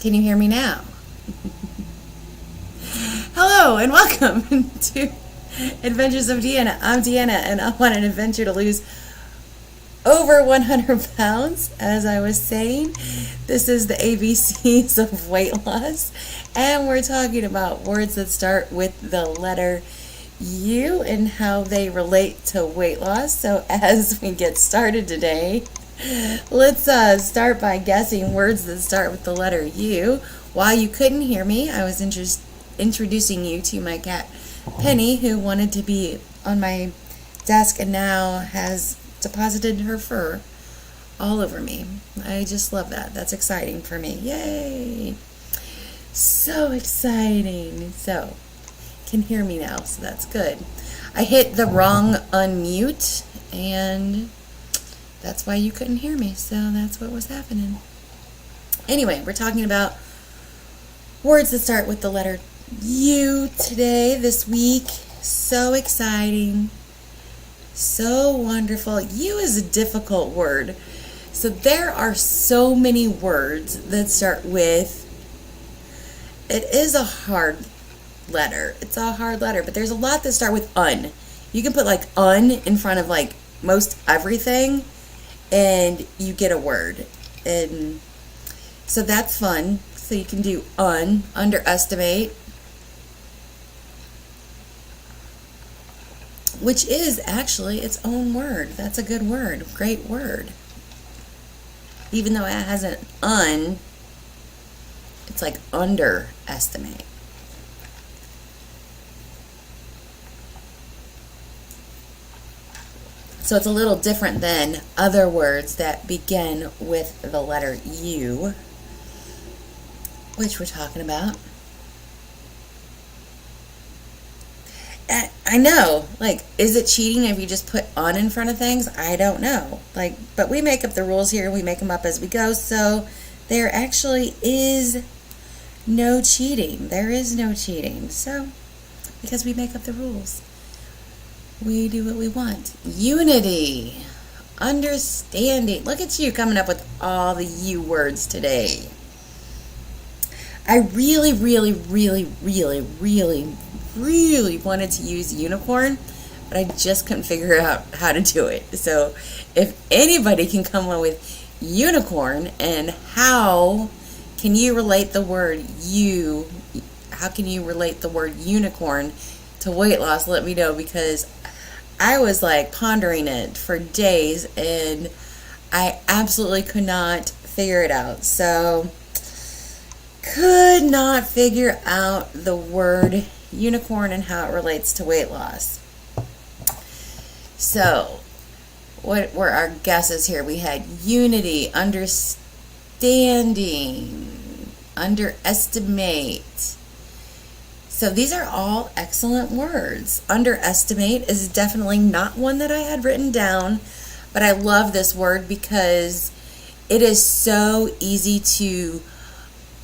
Can you hear me now? Hello and welcome to Adventures of Deanna. I'm Deanna and I'm on an adventure to lose over 100 pounds. As I was saying, this is the ABCs of weight loss, and we're talking about words that start with the letter U and how they relate to weight loss. So as we get started today, let's start by guessing words that start with the letter U. While you couldn't hear me, I was introducing you to my cat Penny, who wanted to be on my desk and now has deposited her fur all over me. I just love that. That's exciting for me. Yay! So exciting. So, can hear me now, so that's good. I hit the wrong unmute, and that's why you couldn't hear me. So that's what was happening. Anyway, we're talking about words that start with the letter U today, this week. So exciting. So wonderful. U is a difficult word. So there are so many words that start with, it is a hard letter. It's a hard letter, but there's a lot that start with un. You can put like un in front of like most everything and you get a word. And so that's fun. So you can do underestimate, which is actually its own word. That's a good word. Great word. Even though it has an un, it's like underestimate. So it's a little different than other words that begin with the letter U, which we're talking about. And I know, like, is it cheating if you just put on in front of things? I don't know. Like, but we make up the rules here. We make them up as we go. So there actually is no cheating. There is no cheating. So, because we make up the rules, we do what we want. Unity, understanding. Look at you coming up with all the U words today. I really wanted to use unicorn, but I just couldn't figure out how to do it. So if anybody can come up with unicorn and how can you relate the word how can you relate the word unicorn to weight loss, let me know, because I was like pondering it for days and I absolutely could not figure it out. So could not figure out the word unicorn and how it relates to weight loss. So what were our guesses here? We had unity, understanding, underestimate. So these are all excellent words. Underestimate is definitely not one that I had written down, but I love this word because it is so easy to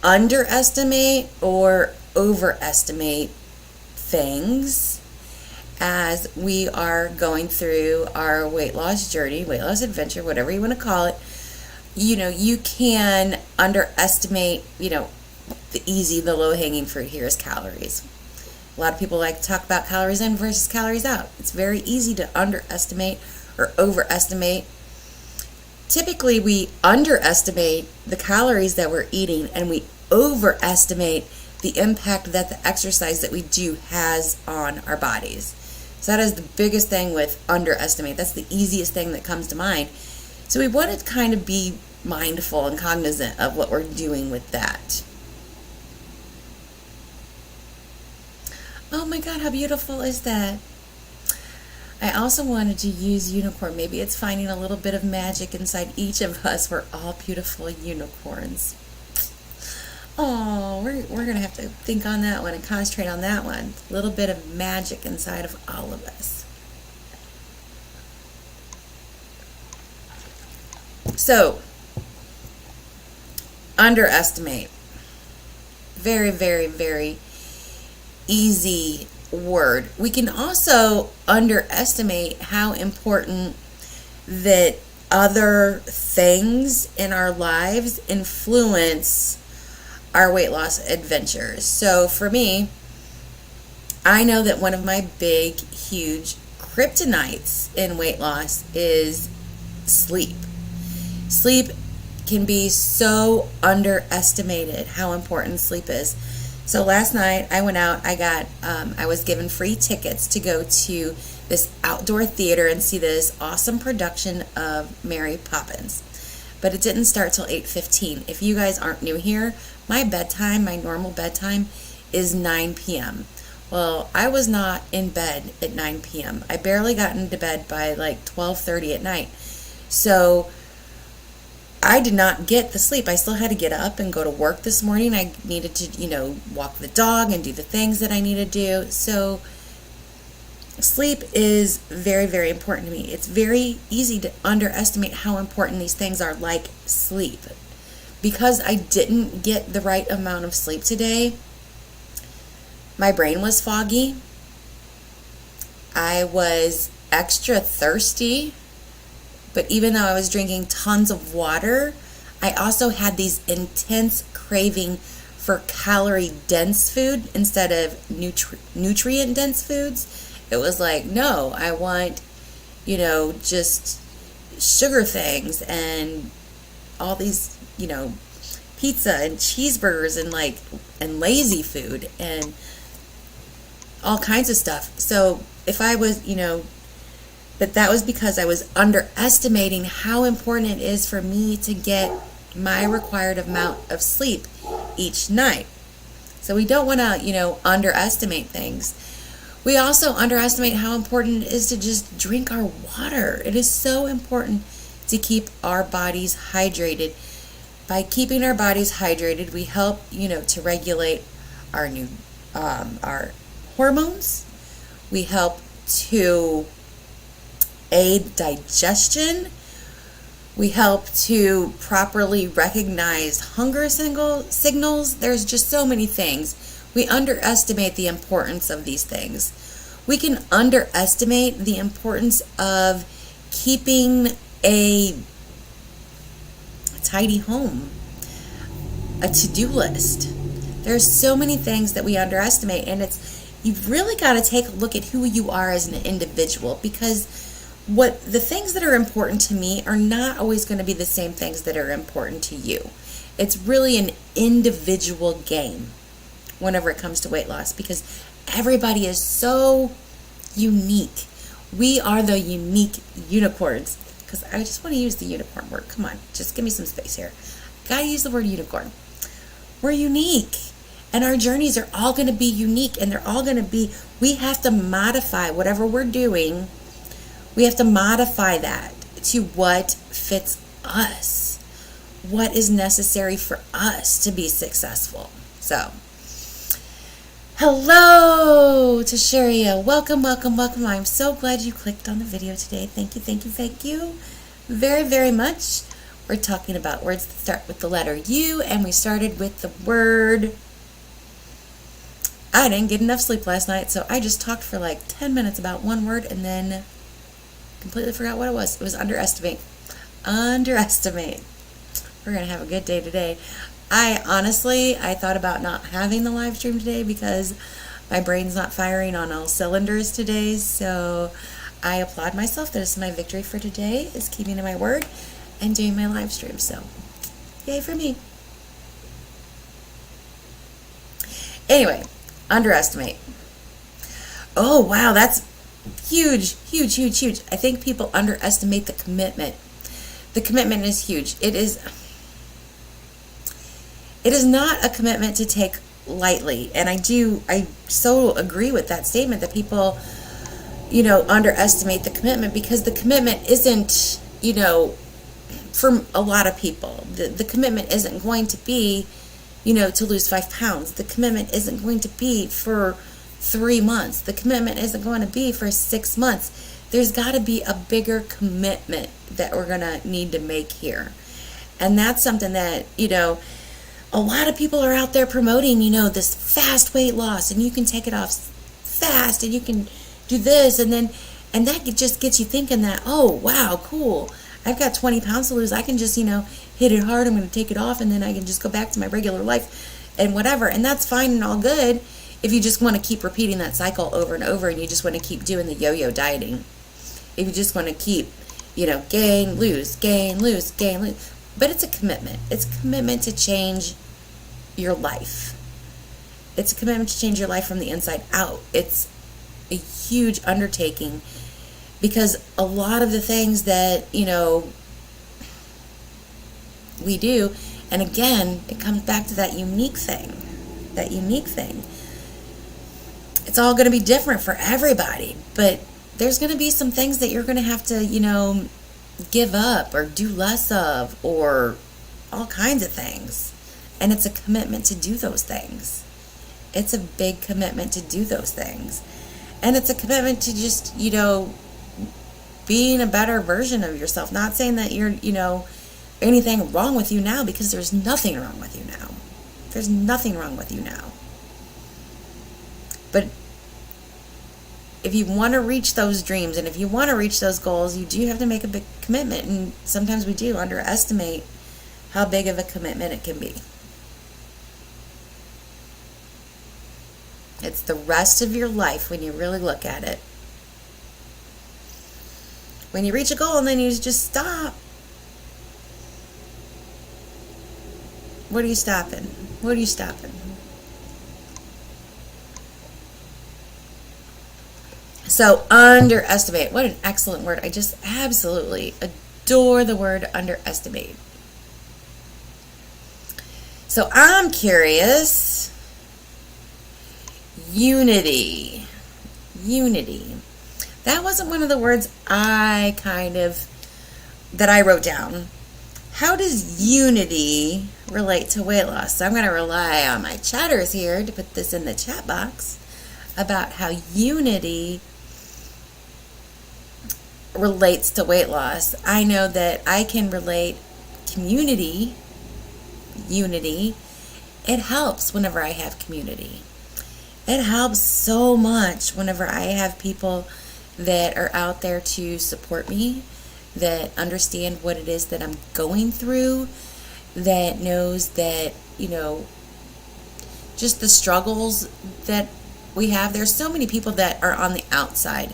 underestimate or overestimate things as we are going through our weight loss journey, weight loss adventure, whatever you want to call it. You know, you can underestimate, the low-hanging fruit here is calories. A lot of people like to talk about calories in versus calories out. It's very easy to underestimate or overestimate. Typically, we underestimate the calories that we're eating and we overestimate the impact that the exercise that we do has on our bodies. So that is the biggest thing with underestimate. That's the easiest thing that comes to mind. So we want to kind of be mindful and cognizant of what we're doing with that. Oh my God, how beautiful is that? I also wanted to use unicorn. Maybe it's finding a little bit of magic inside each of us. We're all beautiful unicorns. Oh, we're going to have to think on that one and concentrate on that one. A little bit of magic inside of all of us. So, underestimate. Very easy word. We can also underestimate how important that other things in our lives influence our weight loss adventures. So for me, I know that one of my big, huge kryptonites in weight loss is sleep. Sleep can be so underestimated, how important sleep is. So last night I went out, I was given free tickets to go to this outdoor theater and see this awesome production of Mary Poppins. But it didn't start till 8:15. If you guys aren't new here, my normal bedtime is 9 p.m. Well, I was not in bed at 9 p.m. I barely got into bed by like 12:30 at night. So I did not get the sleep. I still had to get up and go to work this morning. I needed to, walk the dog and do the things that I need to do. So sleep is very, very important to me. It's very easy to underestimate how important these things are, like sleep. Because I didn't get the right amount of sleep today, my brain was foggy. I was extra thirsty. But even though I was drinking tons of water, I also had these intense craving for calorie-dense food instead of nutrient-dense foods. It was like, no, I want, just sugar things and all these, pizza and cheeseburgers and lazy food and all kinds of stuff. So if I was, but that was because I was underestimating how important it is for me to get my required amount of sleep each night. So we don't want to, underestimate things. We also underestimate how important it is to just drink our water. It is so important to keep our bodies hydrated. By keeping our bodies hydrated, we help, to regulate our hormones. We help to aid digestion. We help to properly recognize hunger signals. There's just so many things. We underestimate the importance of these things. We can underestimate the importance of keeping a tidy home, a to-do list. There's so many things that we underestimate, and you've really got to take a look at who you are as an individual, because the things that are important to me are not always going to be the same things that are important to you. It's really an individual game whenever it comes to weight loss, because everybody is so unique. We are the unique unicorns, because I just want to use the unicorn word. Come on, just give me some space here. Gotta use the word unicorn. We're unique, and our journeys are all going to be unique, and they're all going to be, we have to modify whatever we're doing. We have to modify that to what fits us, what is necessary for us to be successful. So, hello to Sharia. Welcome, welcome, welcome. I'm so glad you clicked on the video today. Thank you, thank you, thank you very, very much. We're talking about words that start with the letter U, and we started with the word. I didn't get enough sleep last night, so I just talked for like 10 minutes about one word and then completely forgot what it was. It was underestimate. Underestimate. We're going to have a good day today. I thought about not having the live stream today because my brain's not firing on all cylinders today. So I applaud myself. That is my victory for today, is keeping to my word and doing my live stream. So yay for me. Anyway, underestimate. Oh, wow, that's huge, huge, huge, huge. I think people underestimate the commitment. The commitment is huge. It is not a commitment to take lightly. And I so agree with that statement that people, underestimate the commitment, because the commitment isn't, for a lot of people, the commitment isn't going to be, to lose 5 pounds. The commitment isn't going to be for 3 months. The commitment isn't going to be for 6 months. There's got to be a bigger commitment that we're going to need to make here. And that's something that, a lot of people are out there promoting, this fast weight loss, and you can take it off fast, and you can do this, and that just gets you thinking that, oh, wow, cool. I've got 20 pounds to lose. I can just, hit it hard. I'm going to take it off, and then I can just go back to my regular life. and whatever. And that's fine and all good if you just want to keep repeating that cycle over and over, and you just want to keep doing the yo-yo dieting. If you just want to keep, gain, lose, gain, lose, gain, lose. But it's a commitment. It's a commitment to change your life. It's a commitment to change your life from the inside out. It's a huge undertaking, because a lot of the things that, we do, and again, it comes back to that unique thing. It's all going to be different for everybody, but there's going to be some things that you're going to have to, give up or do less of, or all kinds of things. And it's a commitment to do those things. It's a big commitment to do those things. And it's a commitment to just, being a better version of yourself. Not saying that you're, anything wrong with you now, because there's nothing wrong with you now. There's nothing wrong with you now. But if you want to reach those dreams, and if you want to reach those goals, you do have to make a big commitment. And sometimes we do underestimate how big of a commitment it can be. It's the rest of your life when you really look at it. When you reach a goal and then you just stop. What are you stopping? What are you stopping? So, underestimate. What an excellent word. I just absolutely adore the word underestimate. So, I'm curious. Unity. That wasn't one of the words that I wrote down. How does unity relate to weight loss? So I'm going to rely on my chatters here to put this in the chat box about how unity relates to weight loss. I know that I can relate unity. It helps whenever I have community. It helps so much whenever I have people that are out there to support me, that understand what it is that I'm going through, that knows that, just the struggles that we have. There's so many people that are on the outside,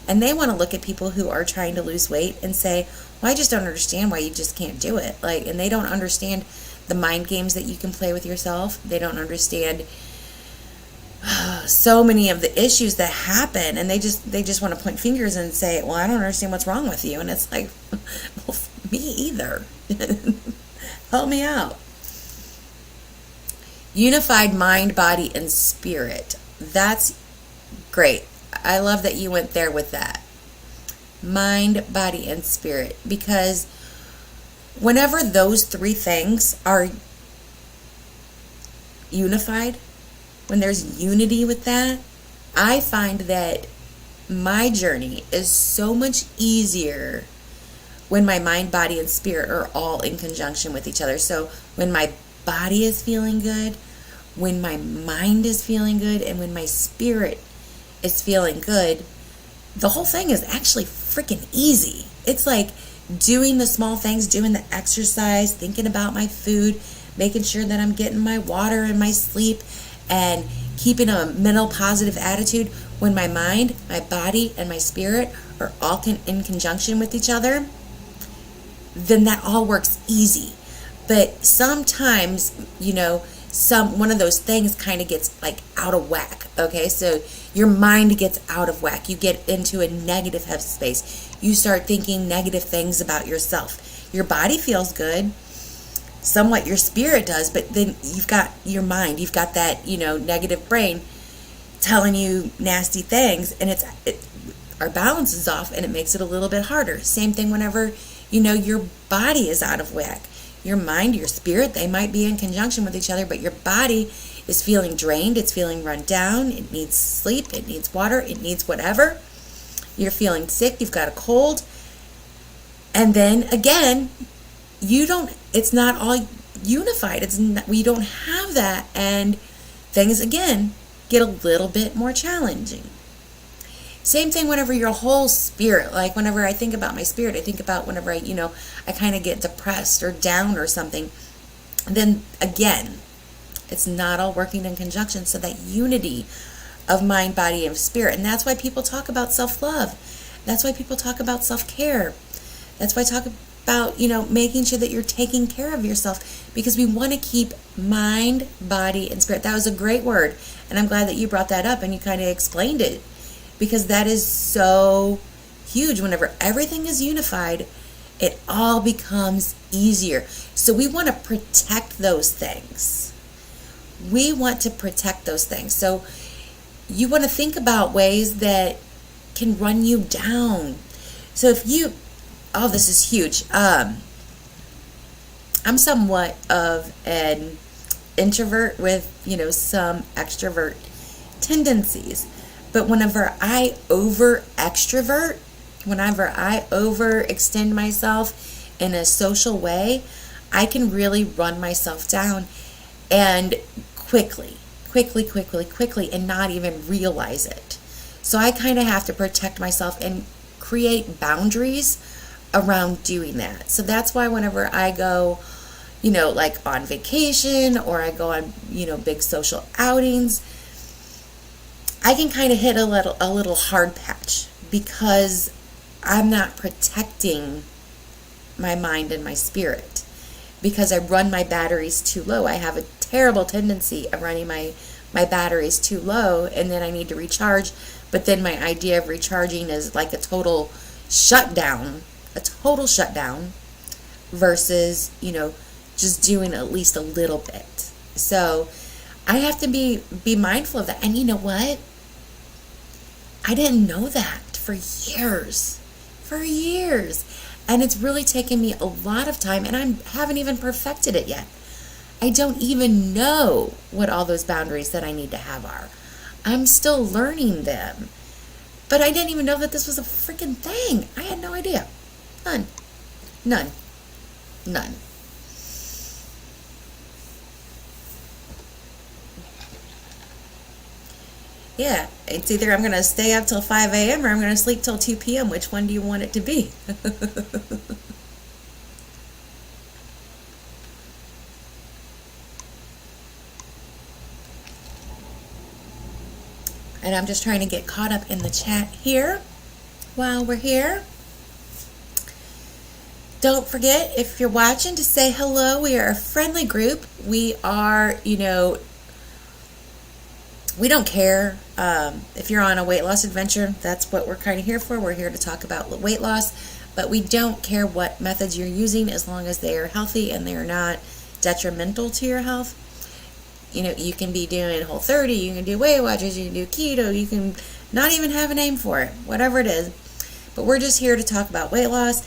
and they want to look at people who are trying to lose weight and say, well, I just don't understand why you just can't do it. And they don't understand the mind games that you can play with yourself. They don't understand so many of the issues that happen, and they just want to point fingers and say, well, I don't understand what's wrong with you. And it's like, well, me either. Help me out. Unified mind, body, and spirit. That's great. I love that you went there with that. Mind, body, and spirit. Because whenever those three things are unified, when there's unity with that, I find that my journey is so much easier when my mind, body, and spirit are all in conjunction with each other. So when my body is feeling good, when my mind is feeling good, and when my spirit is feeling good, the whole thing is actually freaking easy. It's like doing the small things, doing the exercise, thinking about my food, making sure that I'm getting my water and my sleep, and keeping a mental positive attitude. When my mind, my body, and my spirit are all in conjunction with each other, then that all works easy. But sometimes, one of those things kind of gets out of whack. Okay, so your mind gets out of whack. You get into a negative headspace. You start thinking negative things about yourself. Your body feels good. Somewhat your spirit does, but then you've got your mind, you've got that, negative brain telling you nasty things, and our balance is off, and it makes it a little bit harder. Same thing whenever, your body is out of whack. Your mind, your spirit, they might be in conjunction with each other, but your body is feeling drained, it's feeling run down, it needs sleep, it needs water, it needs whatever. You're feeling sick, you've got a cold, and then again, it's not all unified. We don't have that, and things again get a little bit more challenging. Same thing whenever your whole spirit, whenever I think about my spirit, I think about whenever I kind of get depressed or down or something. Then again, It's not all working in conjunction. So that unity of mind, body, and spirit. And that's why people talk about self-love. That's why people talk about self-care. That's why I talk about, making sure that you're taking care of yourself, because we want to keep mind, body, and spirit. That was a great word. And I'm glad that you brought that up and you kind of explained it, because that is so huge. Whenever everything is unified, it all becomes easier. So we want to protect those things. We want to protect those things. So you want to think about ways that can run you down. So if you, this is huge. I'm somewhat of an introvert with, some extrovert tendencies. But whenever I over-extrovert, whenever I overextend myself in a social way, I can really run myself down and quickly, and not even realize it. So I kind of have to protect myself and create boundaries around doing that. So that's why whenever I go, like on vacation, or I go on, big social outings, I can kind of hit a little hard patch, because I'm not protecting my mind and my spirit, because I run my batteries too low. I have a terrible tendency of running my batteries too low, and then I need to recharge. But then my idea of recharging is like a total shutdown versus, just doing at least a little bit. So I have to be mindful of that. And you know what? I didn't know that for years. And it's really taken me a lot of time, and I haven't even perfected it yet. I don't even know what all those boundaries that I need to have are. I'm still learning them. But I didn't even know that this was a freaking thing. I had no idea. None. Yeah, it's either I'm going to stay up till 5 a.m. or I'm going to sleep till 2 p.m. Which one do you want it to be? And I'm just trying to get caught up in the chat here while we're here. Don't forget, if you're watching, to say hello. We are a friendly group. We are, we don't care if you're on a weight loss adventure. That's what we're kind of here for. We're here to talk about weight loss, but we don't care what methods you're using, as long as they are healthy and they are not detrimental to your health. You can be doing Whole30, you can do Weight Watchers, you can do keto, you can not even have a name for it, whatever it is. But we're just here to talk about weight loss,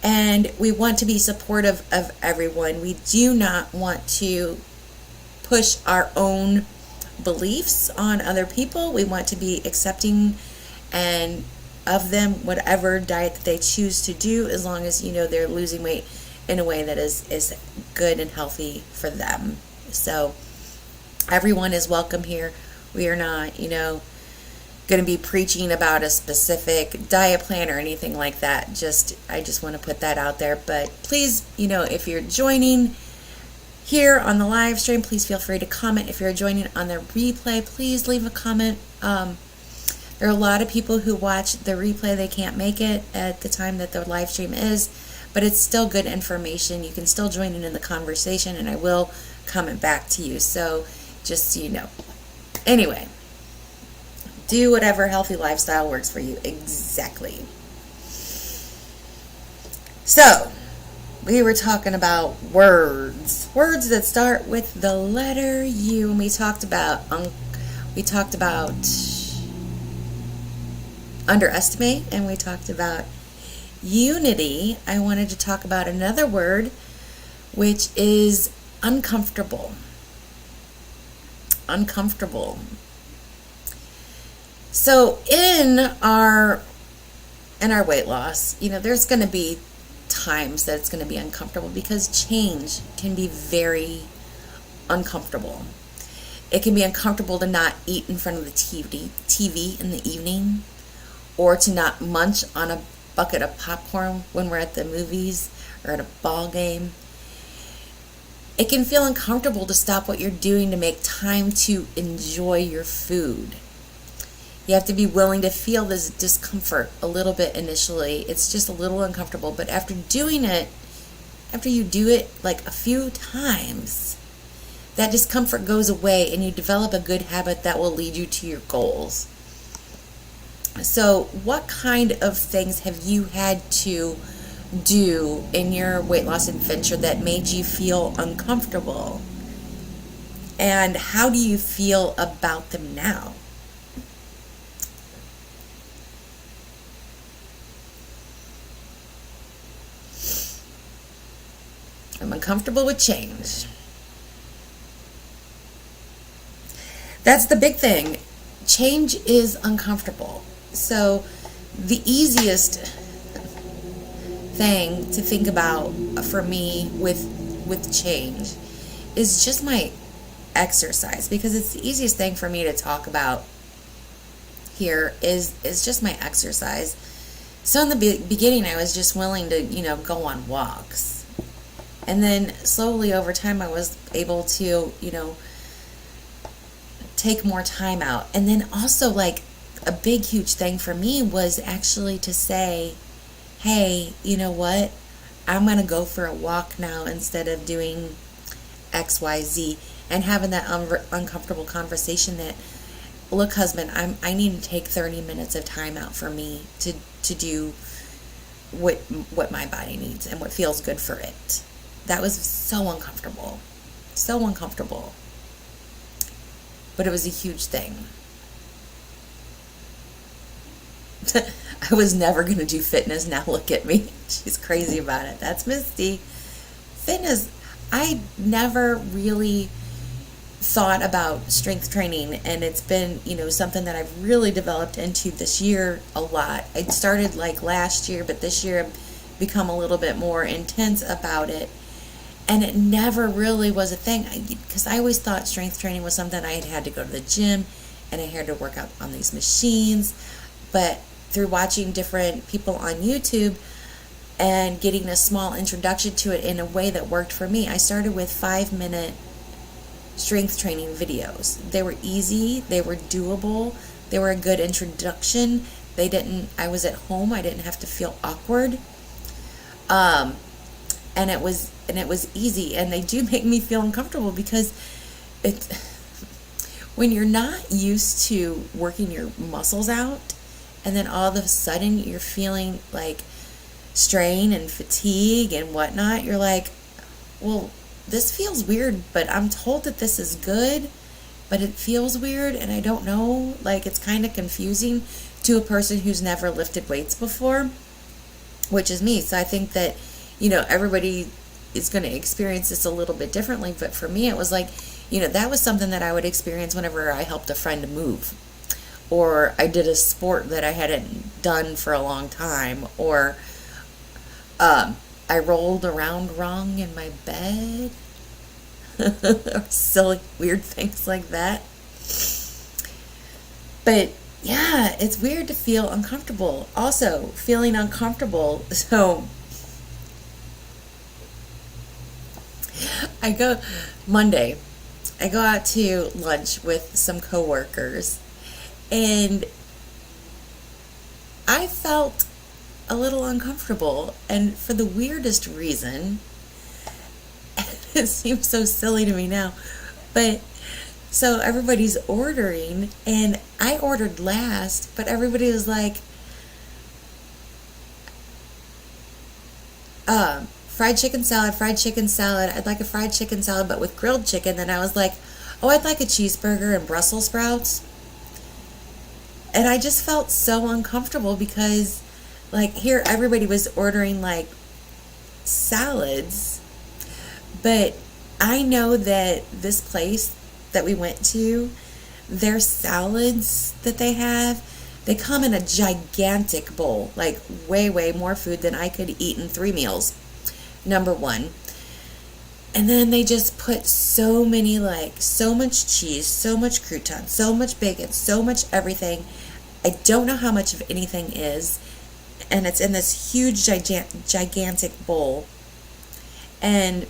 and we want to be supportive of everyone. We do not want to push our own beliefs on other people. We want to be accepting and of them, whatever diet that they choose to do, as long as they're losing weight in a way that is good and healthy for them. So everyone is welcome here. We are not going to be preaching about a specific diet plan or anything like that. I just want to put that out there. But please, if you're joining here on the live stream, please feel free to comment. If you're joining on the replay, please leave a comment. There are a lot of people who watch the replay. They can't make it at the time that the live stream is, but it's still good information. You can still join in the conversation, and I will comment back to you. So just so you know. Anyway, do whatever healthy lifestyle works for you. Exactly. So we were talking about words that start with the letter U, and we talked about underestimate, and we talked about unity. I wanted to talk about another word, which is uncomfortable. So in our weight loss, there's going to be times that it's going to be uncomfortable, because change can be very uncomfortable. It can be uncomfortable to not eat in front of the TV in the evening, or to not munch on a bucket of popcorn when we're at the movies or at a ball game. It can feel uncomfortable to stop what you're doing to make time to enjoy your food. You have to be willing to feel this discomfort a little bit initially. It's just a little uncomfortable, but after you do it like a few times, that discomfort goes away and you develop a good habit that will lead you to your goals. So, what kind of things have you had to do in your weight loss adventure that made you feel uncomfortable? And how do you feel about them now? I'm uncomfortable with change. That's the big thing. Change is uncomfortable. So the easiest thing to think about for me with change is just my exercise, because it's the easiest thing for me to talk about here is just my exercise. So in the beginning, I was just willing to, go on walks. And then slowly over time, I was able to, take more time out. And then also, like, a big, huge thing for me was actually to say, hey, you know what? I'm going to go for a walk now instead of doing XYZ. And having that uncomfortable conversation that, look, husband, I need to take 30 minutes of time out for me to do what my body needs and what feels good for it. That was so uncomfortable. So uncomfortable. But it was a huge thing. I was never going to do fitness. Now look at me. She's crazy about it. That's Misty. Fitness, I never really thought about strength training, and it's been, something that I've really developed into this year a lot. I started like last year, but this year I've become a little bit more intense about it. And it never really was a thing, because I always thought strength training was something I had to go to the gym and I had to work out on these machines. But through watching different people on YouTube and getting a small introduction to it in a way that worked for me, I started with 5-minute strength training videos. They were easy, they were doable, they were a good introduction. I was at home, I didn't have to feel awkward. And it was easy, and they do make me feel uncomfortable because when you're not used to working your muscles out, and then all of a sudden you're feeling like strain and fatigue and whatnot, you're like, well, this feels weird, but I'm told that this is good, but it feels weird, and I don't know, like, it's kind of confusing to a person who's never lifted weights before, which is me. So I think that everybody is going to experience this a little bit differently. But for me, it was like, that was something that I would experience whenever I helped a friend move, or I did a sport that I hadn't done for a long time, or I rolled around wrong in my bed, or silly, weird things like that. But yeah, it's weird to feel uncomfortable. Also, feeling uncomfortable. So I go out to lunch with some coworkers, and I felt a little uncomfortable, and for the weirdest reason. It seems so silly to me now, but so everybody's ordering, and I ordered last, but everybody was like, fried chicken salad, I'd like a fried chicken salad, but with grilled chicken. Then I was like, oh, I'd like a cheeseburger and Brussels sprouts. And I just felt so uncomfortable because, like, here everybody was ordering, like, salads. But I know that this place that we went to, their salads that they have, they come in a gigantic bowl, like way, way more food than I could eat in 3 meals. Number one. And then they just put so many, like, so much cheese, so much crouton, so much bacon, so much everything. I don't know how much of anything is. And it's in this huge, gigantic bowl. And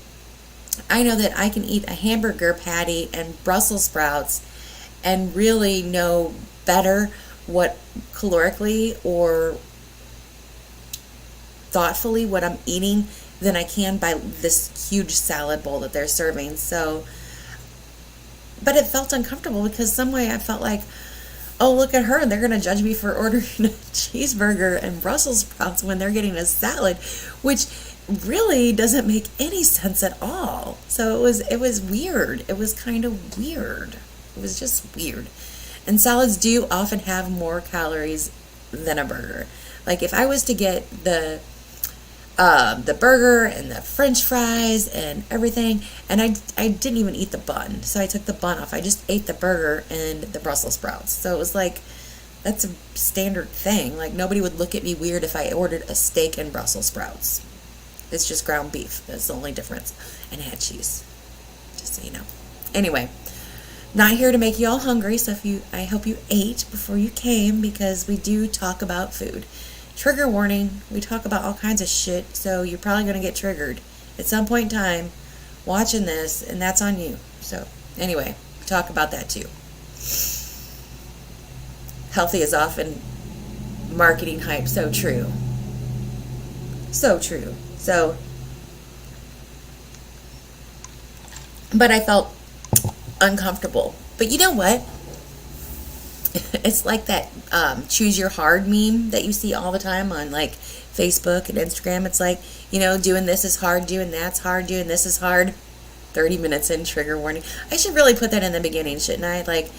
I know that I can eat a hamburger patty and Brussels sprouts and really know better what calorically or thoughtfully what I'm eating than I can by this huge salad bowl that they're serving. So, but it felt uncomfortable because some way I felt like, oh, look at her, they're going to judge me for ordering a cheeseburger and Brussels sprouts when they're getting a salad, which really doesn't make any sense at all. So it was weird. It was kind of weird. It was just weird. And salads do often have more calories than a burger. Like if I was to get the burger and the French fries and everything, and I didn't even eat the bun, so I took the bun off. I just ate the burger and the Brussels sprouts. So it was like, that's a standard thing. Like nobody would look at me weird if I ordered a steak and Brussels sprouts. It's just ground beef. That's the only difference. And it had cheese. Just so you know. Anyway, not here to make you all hungry, so I hope you ate before you came, because we do talk about food. Trigger warning, we talk about all kinds of shit, so you're probably going to get triggered at some point in time watching this, and that's on you. So anyway, we talk about that too. Healthy is often marketing hype. So true. So true. So, but I felt uncomfortable. But you know what? It's like that choose your hard meme that you see all the time on like Facebook and Instagram. It's like, you know, doing this is hard, doing that's hard, doing this is hard. 30 minutes in, trigger warning. I should really put that in the beginning, shouldn't I? Like,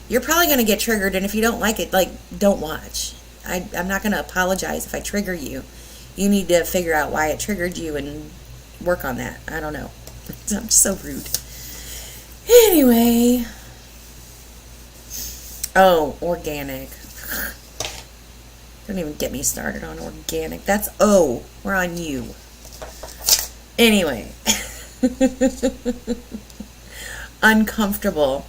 you're probably going to get triggered, and if you don't like it, like, don't watch. I'm not going to apologize if I trigger you. You need to figure out why it triggered you and work on that. I don't know. I'm just so rude. Anyway. Oh, organic. Don't even get me started on organic. That's O. We're on you. Anyway. Uncomfortable.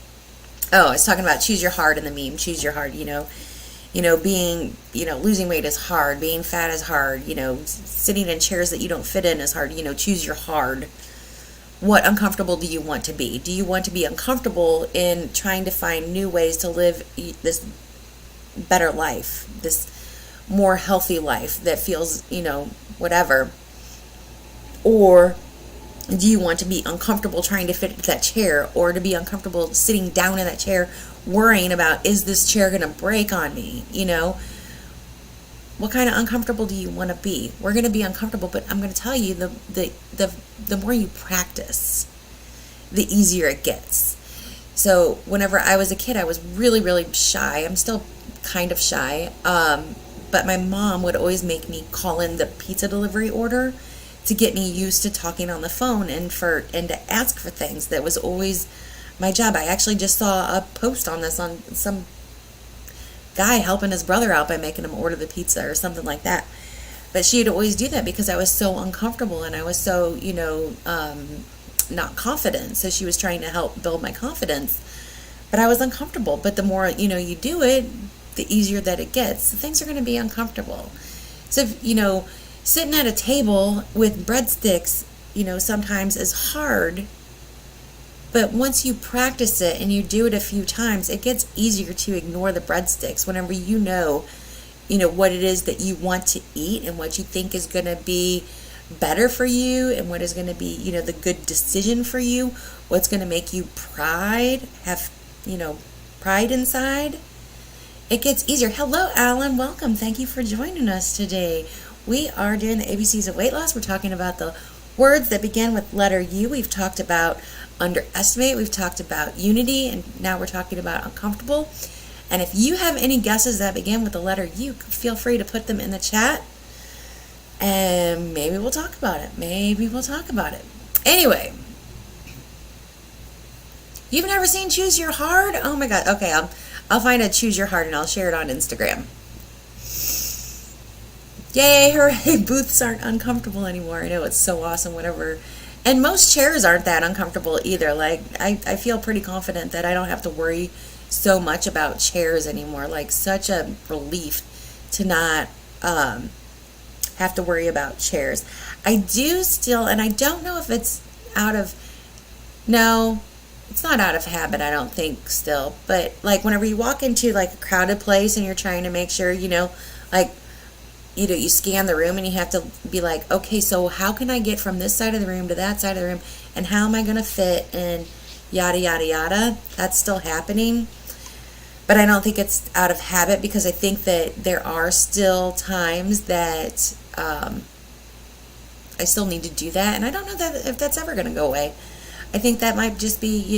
Oh, I was talking about choose your hard in the meme. Choose your hard, being, losing weight is hard. Being fat is hard. Sitting in chairs that you don't fit in is hard. Choose your hard. What uncomfortable do you want to be? Do you want to be uncomfortable in trying to find new ways to live this better life, this more healthy life that feels, whatever? Or do you want to be uncomfortable trying to fit into that chair, or to be uncomfortable sitting down in that chair worrying about, is this chair going to break on me? What kind of uncomfortable do you want to be? We're going to be uncomfortable, but I'm going to tell you, the more you practice, the easier it gets. So whenever I was a kid, I was really, really shy. I'm still kind of shy. But my mom would always make me call in the pizza delivery order to get me used to talking on the phone and to ask for things. That was always my job. I actually just saw a post on this on some guy helping his brother out by making him order the pizza or something like that. But she'd always do that because I was so uncomfortable and I was so, not confident. So she was trying to help build my confidence. But I was uncomfortable. But the more, you do it, the easier that it gets. So things are going to be uncomfortable. So, sitting at a table with breadsticks, sometimes is hard. But once you practice it and you do it a few times, it gets easier to ignore the breadsticks whenever you know what it is that you want to eat and what you think is going to be better for you and what is going to be, the good decision for you, what's going to make you have pride inside. It gets easier. Hello, Alan. Welcome. Thank you for joining us today. We are doing the ABCs of weight loss. We're talking about the words that begin with letter U. We've talked about underestimate. We've talked about unity. And now we're talking about uncomfortable. And if you have any guesses that begin with the letter U, feel free to put them in the chat. And maybe we'll talk about it. Anyway. You've never seen Choose Your Hard? Oh my God. Okay, I'll find a Choose Your Hard and I'll share it on Instagram. Yay, hooray, booths aren't uncomfortable anymore. I know, it's so awesome whenever. And most chairs aren't that uncomfortable either. Like, I feel pretty confident that I don't have to worry so much about chairs anymore. Like, such a relief to not have to worry about chairs. I do still, and I don't know if it's, out of, no, it's not out of habit, I don't think still, but like whenever you walk into like a crowded place and you're trying to make sure, like, you scan the room and you have to be like, okay, so how can I get from this side of the room to that side of the room, and how am I going to fit, and yada, yada, yada. That's still happening. But I don't think it's out of habit, because I think that there are still times that I still need to do that. And I don't know if that's ever going to go away. I think that might just be,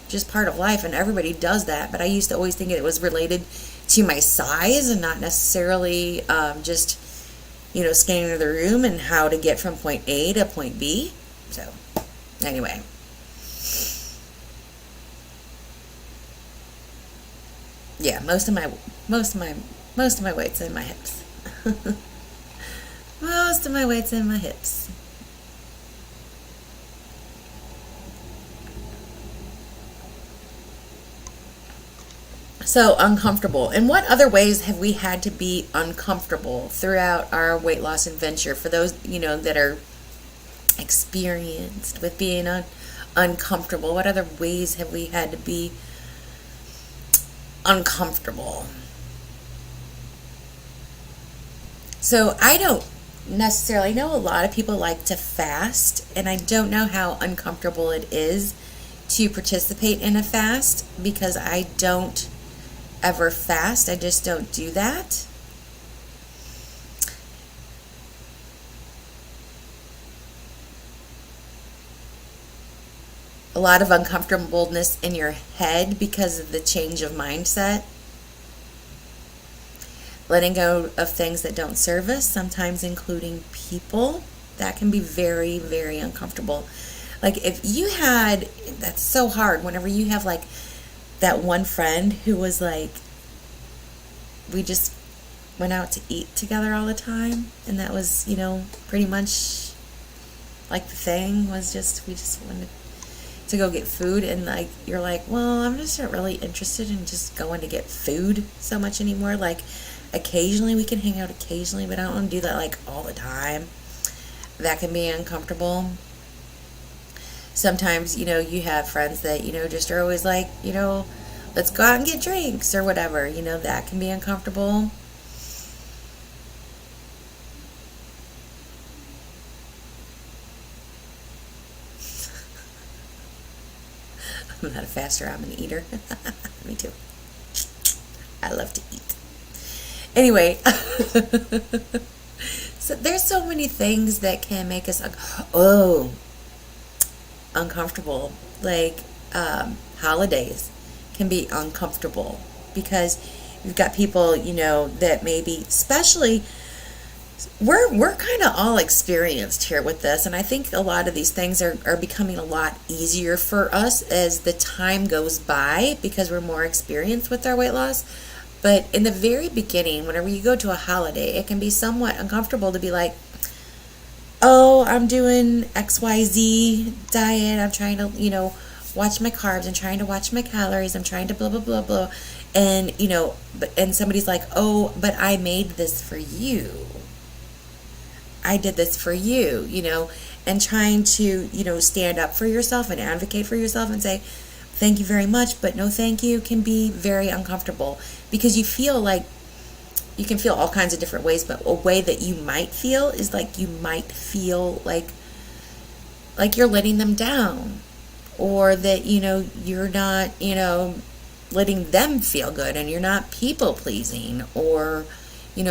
just part of life, and everybody does that. But I used to always think it was related to my size and not necessarily just, scanning the room and how to get from point A to point B. So, anyway. Yeah, most of my weight's in my hips. Most of my weight's in my hips. So uncomfortable. In what other ways have we had to be uncomfortable throughout our weight loss adventure? For those, that are experienced with being uncomfortable, what other ways have we had to be uncomfortable? So I don't necessarily know. A lot of people like to fast, and I don't know how uncomfortable it is to participate in a fast, because I don't ever fast. I just don't do that. A lot of uncomfortableness in your head because of the change of mindset. Letting go of things that don't serve us, sometimes including people. That can be very, very uncomfortable. Like if you had, that's so hard whenever you have like that one friend who was like, we just went out to eat together all the time, and that was, pretty much like the thing was just, we just wanted to go get food, and like you're like, well, I'm just not really interested in just going to get food so much anymore. Like occasionally we can hang out occasionally, but I don't want to do that like all the time. That can be uncomfortable. Sometimes, you have friends that, just are always like, let's go out and get drinks or whatever. That can be uncomfortable. I'm not a faster, I'm an eater. Me too. I love to eat. Anyway, so there's so many things that can make us uncomfortable. Like holidays can be uncomfortable because you've got people, that maybe, especially, we're kind of all experienced here with this, and I think a lot of these things are becoming a lot easier for us as the time goes by because we're more experienced with our weight loss. But in the very beginning, whenever you go to a holiday, it can be somewhat uncomfortable to be like, oh, I'm doing XYZ diet, I'm trying to, watch my carbs, I'm trying to watch my calories, I'm trying to blah, blah, blah, blah. And, and somebody's like, oh, but I made this for you. I did this for you, and trying to, stand up for yourself and advocate for yourself and say, thank you very much, but no thank you, can be very uncomfortable because you feel like, you can feel all kinds of different ways, but a way that you might feel is like you might feel like you're letting them down, or that, you're not, letting them feel good, and you're not people pleasing, or,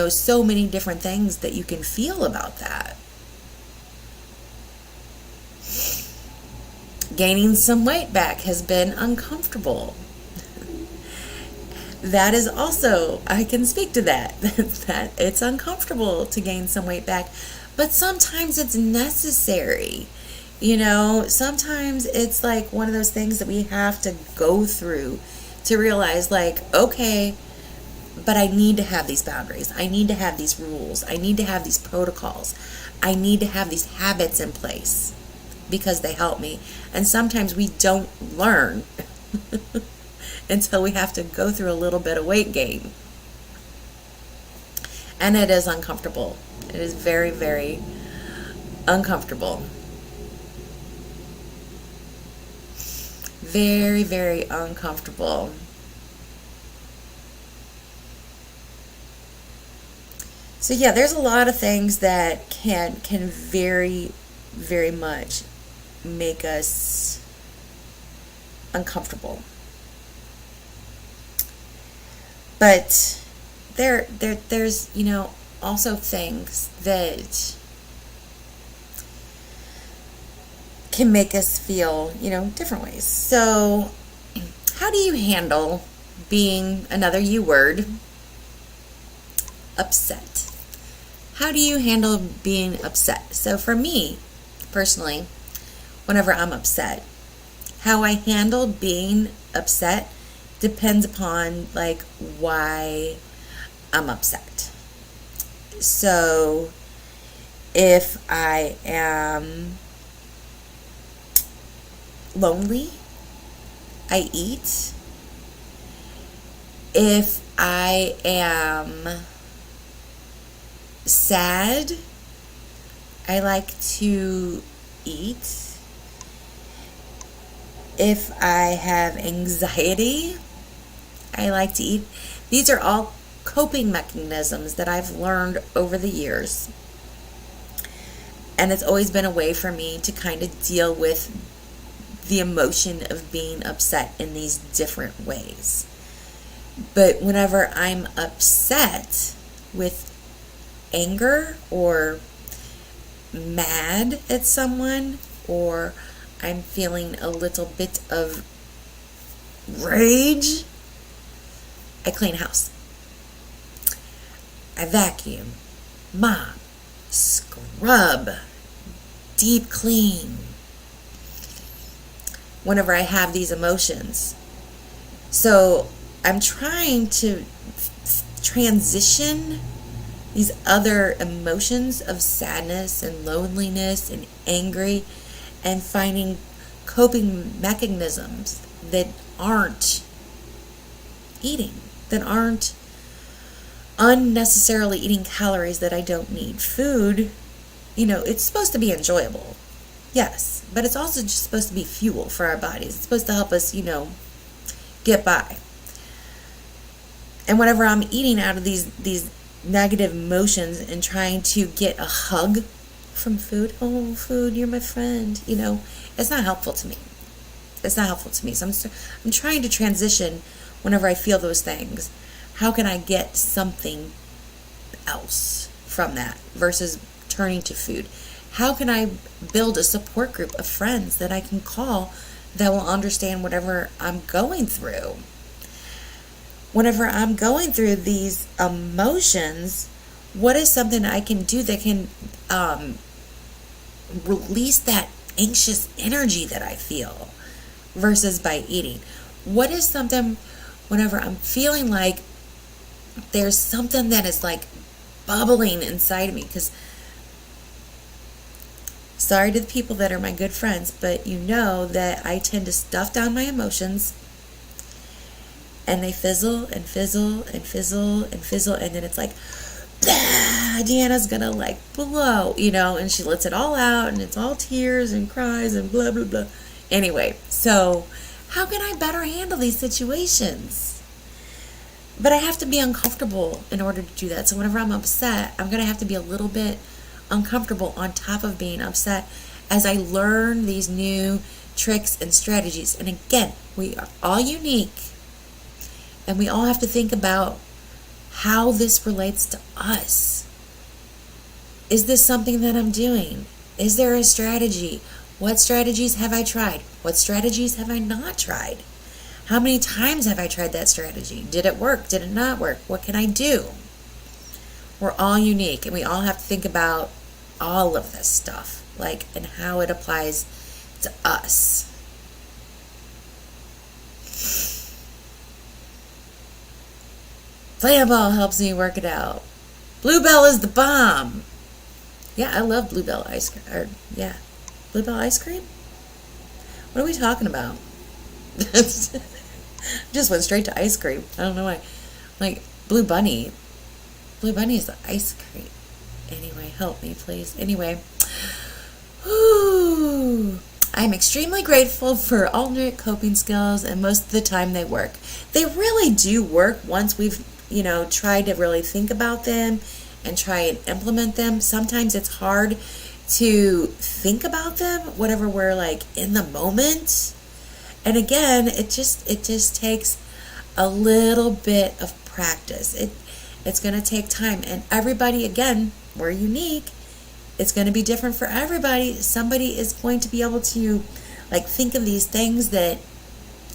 so many different things that you can feel about that. Gaining some weight back has been uncomfortable. That is also, I can speak to that, that it's uncomfortable to gain some weight back, but sometimes it's necessary. Sometimes it's like one of those things that we have to go through to realize, like, okay, but I need to have these boundaries. I need to have these rules. I need to have these protocols. I need to have these habits in place because they help me. And sometimes we don't learn until we have to go through a little bit of weight gain. And it is uncomfortable. It is very, very uncomfortable. very, very uncomfortable. So yeah, there's a lot of things that can very, very much make us uncomfortable. But there's, also things that can make us feel, different ways. So, how do you handle being, another U word, upset? How do you handle being upset? So for me, personally, whenever I'm upset, how I handle being upset depends upon why I'm upset. So if I am lonely, I eat. If I am sad, I like to eat. If I have anxiety, I like to eat. These are all coping mechanisms that I've learned over the years. And it's always been a way for me to kind of deal with the emotion of being upset in these different ways. But whenever I'm upset with anger or mad at someone, or I'm feeling a little bit of rage, I clean house. I vacuum, mop, scrub, deep clean. Whenever I have these emotions. So I'm trying to transition these other emotions of sadness and loneliness and angry, and finding coping mechanisms that aren't eating, that aren't unnecessarily eating calories that I don't need. Food, it's supposed to be enjoyable, yes, but it's also just supposed to be fuel for our bodies. It's supposed to help us, get by. And whenever I'm eating out of these negative emotions and trying to get a hug from food, oh, food, you're my friend, it's not helpful to me. It's not helpful to me. So I'm trying to transition whenever I feel those things. How can I get something else from that versus turning to food? How can I build a support group of friends that I can call that will understand whatever I'm going through? Whenever I'm going through these emotions, what is something I can do that can release that anxious energy that I feel versus by eating? What is something whenever I'm feeling like there's something that is bubbling inside of me? Because sorry to the people that are my good friends, but that I tend to stuff down my emotions, and they fizzle and fizzle and fizzle and fizzle, and then it's Deanna's gonna blow, and she lets it all out, and it's all tears and cries and blah blah blah. Anyway, so how can I better handle these situations? But I have to be uncomfortable in order to do that. So whenever I'm upset, I'm gonna have to be a little bit uncomfortable on top of being upset as I learn these new tricks and strategies. And again, we are all unique, and we all have to think about how this relates to us. Is this something that I'm doing? Is there a strategy? What strategies have I tried? What strategies have I not tried? How many times have I tried that strategy? Did it work? Did it not work? What can I do? We're all unique, and we all have to think about all of this stuff, and how it applies to us. Fireball helps me work it out. Bluebell is the bomb. Yeah, I love Bluebell ice cream. Bluebell ice cream? What are we talking about? Just went straight to ice cream. I don't know why. Blue Bunny. Blue Bunny is the ice cream. Anyway, help me, please. Anyway. Whew. I I'm extremely grateful for alternate coping skills, and most of the time they work. They really do work once we've, tried to really think about them and try and implement them. Sometimes it's hard to think about them whenever we're like in the moment. And again, it just takes a little bit of practice. It's going to take time, and everybody, again, we're unique. It's going to be different for everybody. Somebody is going to be able to think of these things that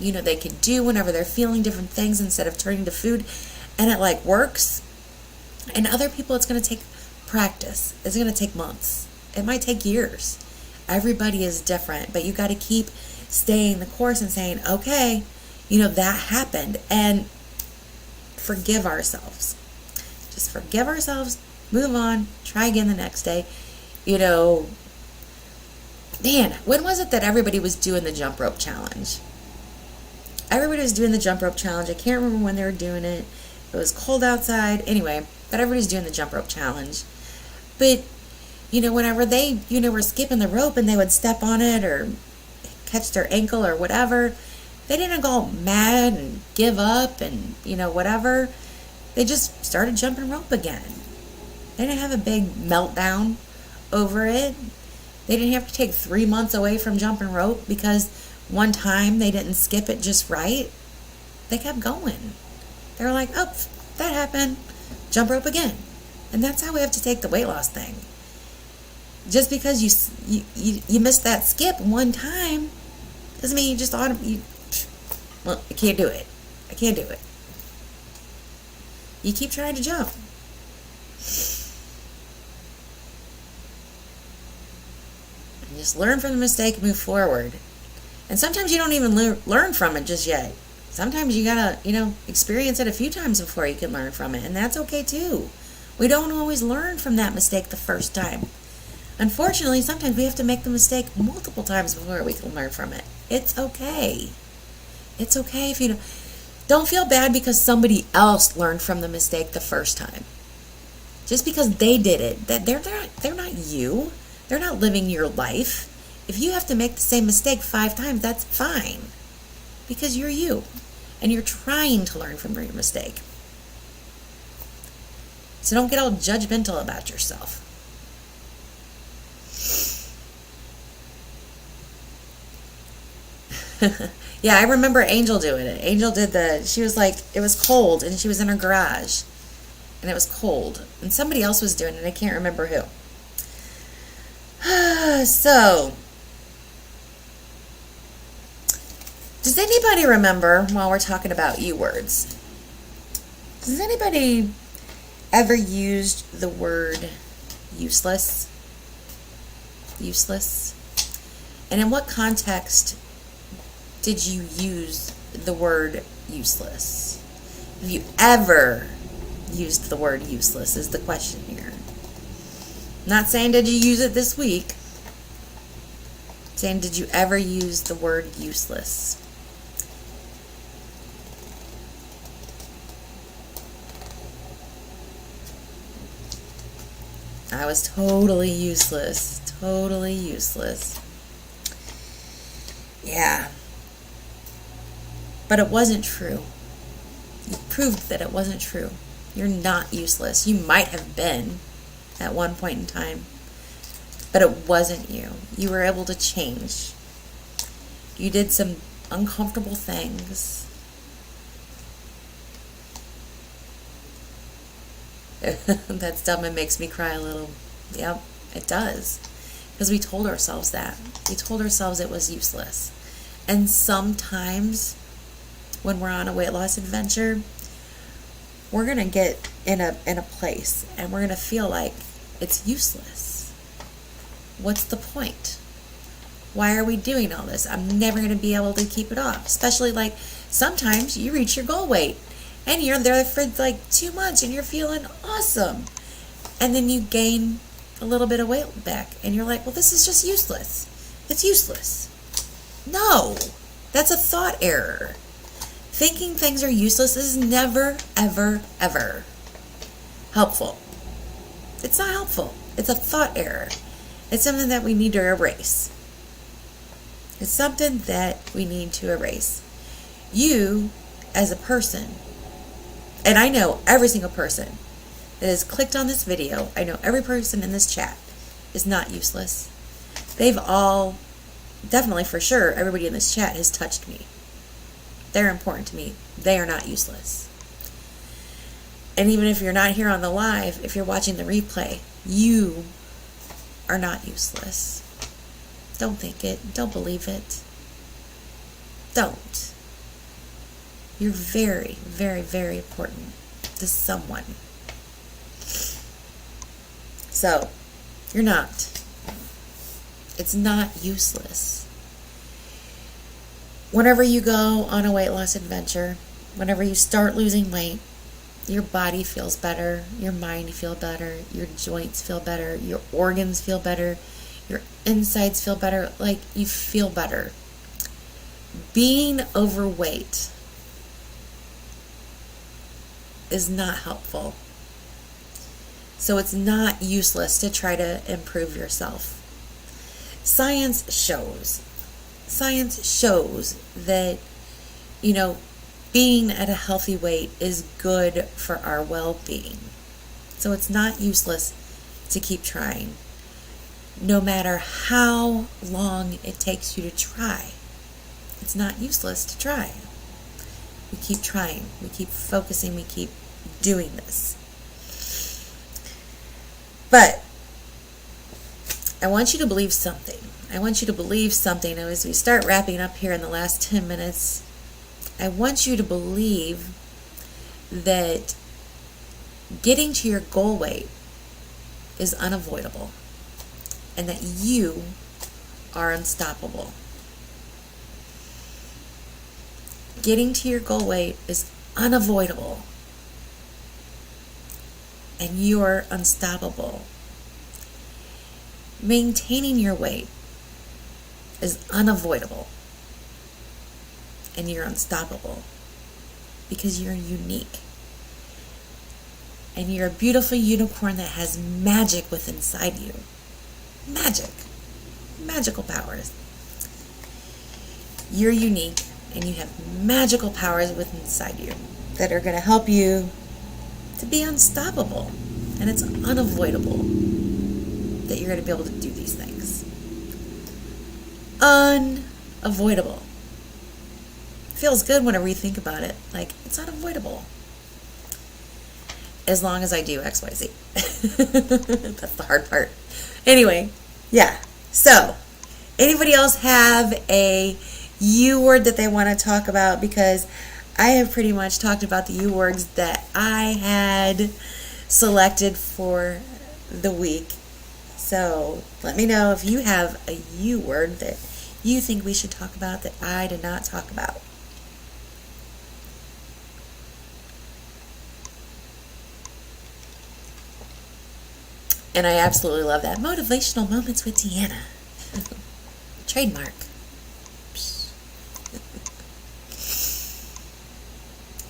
they could do whenever they're feeling different things instead of turning to food, and it works. And other people, it's going to take practice. It's going to take months. It might take years. Everybody is different, but you got to keep staying the course and saying, okay, that happened, and forgive ourselves. Just forgive ourselves, move on, try again the next day. Man, when was it that everybody was doing the jump rope challenge? Everybody was doing the jump rope challenge. I can't remember when they were doing it. It was cold outside. Anyway, but everybody's doing the jump rope challenge. But, whenever they, were skipping the rope and they would step on it or catch their ankle or whatever, they didn't go mad and give up and, whatever. They just started jumping rope again. They didn't have a big meltdown over it. They didn't have to take 3 months away from jumping rope because one time they didn't skip it just right. They kept going. They were like, oh, that happened. Jump rope again. And that's how we have to take the weight loss thing. Just because you missed that skip one time doesn't mean you just I can't do it. I can't do it. You keep trying to jump. And just learn from the mistake and move forward. And sometimes you don't even learn from it just yet. Sometimes you gotta, experience it a few times before you can learn from it. And that's okay too. We don't always learn from that mistake the first time. Unfortunately, sometimes we have to make the mistake multiple times before we can learn from it. It's okay. It's okay if you don't feel bad because somebody else learned from the mistake the first time. Just because they did it, that they're not you. They're not living your life. If you have to make the same mistake 5 times, that's fine. Because you're you. And you're trying to learn from your mistake. So don't get all judgmental about yourself. Yeah, I remember Angel doing it. Angel she was it was cold and she was in her garage. And it was cold. And somebody else was doing it. I can't remember who. So, does anybody remember, while we're talking about you words, has anybody ever used the word useless? Useless? And in what context did you use the word useless? Have you ever used the word useless is the question here. Not saying did you use it this week. Saying did you ever use the word useless? I was totally useless. Totally useless. Yeah. But it wasn't true. You proved that it wasn't true. You're not useless. You might have been at one point in time, but it wasn't you. You were able to change. You did some uncomfortable things. That stuff makes me cry a little. Yep, it does. Because we told ourselves that. We told ourselves it was useless. And sometimes when we're on a weight loss adventure, we're going to get in a place and we're going to feel like it's useless. What's the point? Why are we doing all this? I'm never going to be able to keep it off. Especially sometimes you reach your goal weight and you're there for 2 months and you're feeling awesome. And then you gain a little bit of weight back and you're like, well, this is just useless. It's useless. No, that's a thought error. Thinking things are useless is never, ever, ever helpful. It's not helpful. It's a thought error. It's something that we need to erase. It's something that we need to erase. You, as a person, and I know every single person that has clicked on this video, I know every person in this chat is not useless. They've all, definitely for sure, everybody in this chat has touched me. They're important to me. They are not useless. And even if you're not here on the live, if you're watching the replay, you are not useless. Don't think it. Don't believe it. Don't. You're very, very, very important to someone. So, you're not. It's not useless. Whenever you go on a weight loss adventure, whenever you start losing weight, your body feels better, your mind feels better, your joints feel better, your organs feel better, your insides feel better, like you feel better. Being overweight is not helpful. So it's not useless to try to improve yourself. Science shows that, being at a healthy weight is good for our well-being. So it's not useless to keep trying, no matter how long it takes you to try. It's not useless to try. We keep trying, we keep focusing, we keep doing this. But I want you to believe something. As we start wrapping up here in the last 10 minutes, I want you to believe that getting to your goal weight is unavoidable and that you are unstoppable. Getting to your goal weight is unavoidable and you're unstoppable. Maintaining your weight is unavoidable and you're unstoppable because you're unique and you're a beautiful unicorn that has magic within inside you. Magical powers. You're unique and you have magical powers within inside you that are going to help you to be unstoppable, and it's unavoidable that you're going to be able to do these things. Unavoidable. Feels good whenever you think about it. Like, it's unavoidable. As long as I do X, Y, Z. That's the hard part. Anyway, yeah. So, anybody else have a U word that they want to talk about? Because I have pretty much talked about the U words that I had selected for the week. So let me know if you have a U word that you think we should talk about that I did not talk about. And I absolutely love that. Motivational Moments with Deanna. Trademark.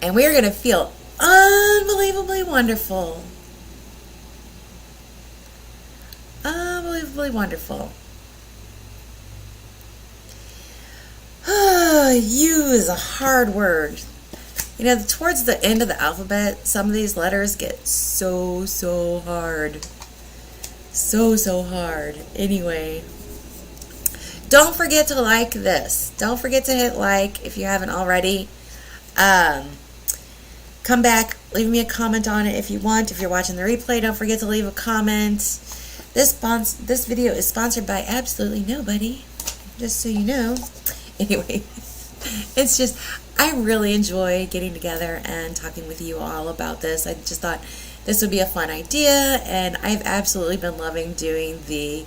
And we're going to feel unbelievably wonderful. Unbelievably wonderful. U is a hard word. Towards the end of the alphabet, some of these letters get so hard. So hard. Anyway, don't forget to like this. Don't forget to hit like if you haven't already. Come back, leave me a comment on it if you want. If you're watching the replay, don't forget to leave a comment. This video is sponsored by absolutely nobody, just so you know. Anyway, it's just, I really enjoy getting together and talking with you all about this. I just thought this would be a fun idea, and I've absolutely been loving doing the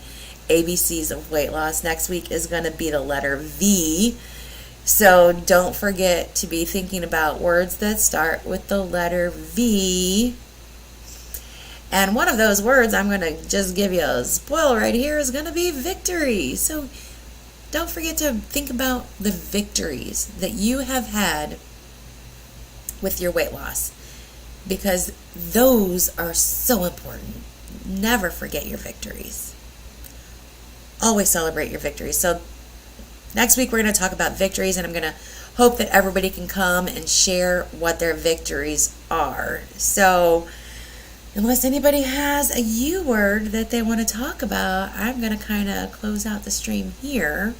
ABCs of weight loss. Next week is going to be the letter V. So don't forget to be thinking about words that start with the letter V. And one of those words, I'm going to just give you a spoiler right here, is going to be victory. So don't forget to think about the victories that you have had with your weight loss, because those are so important. Never forget your victories. Always celebrate your victories. So Next week, we're going to talk about victories, and I'm going to hope that everybody can come and share what their victories are. So, unless anybody has a U word that they want to talk about, I'm going to kind of close out the stream here.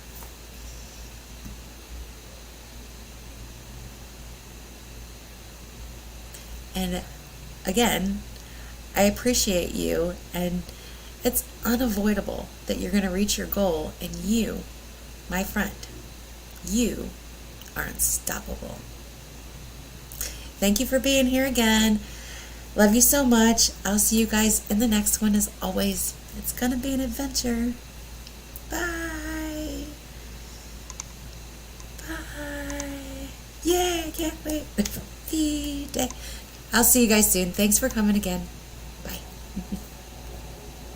And again, I appreciate you, and it's unavoidable that you're going to reach your goal, and you, my friend, you are unstoppable. Thank you for being here again. Love you so much. I'll see you guys in the next one. As always, it's going to be an adventure. Bye. Bye. Yeah, can't wait for the day. I'll see you guys soon. Thanks for coming again.